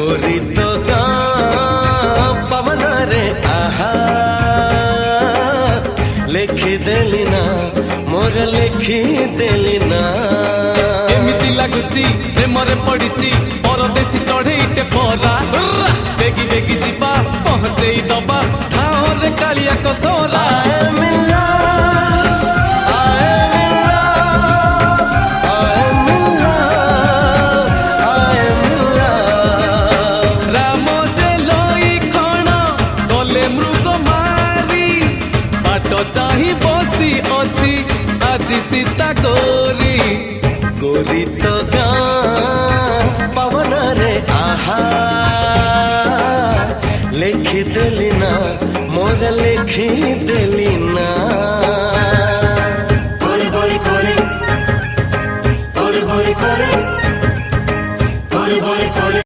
गोरी तो गाँ पवन रे आहा लिखी देली ना मोर लिखी देली ना एमिति लागुची प्रेमरे पड़िची परदेसी चढ़ेईटे परा बेगी बेगी जीवा पहुंचेई दबा ठाओ रे कालिया कसोला चाही बसी अच्छी आज सीता गोरी गोरी तो गाँ पवन रे आहा लिखी देली ना मोर लिखी देली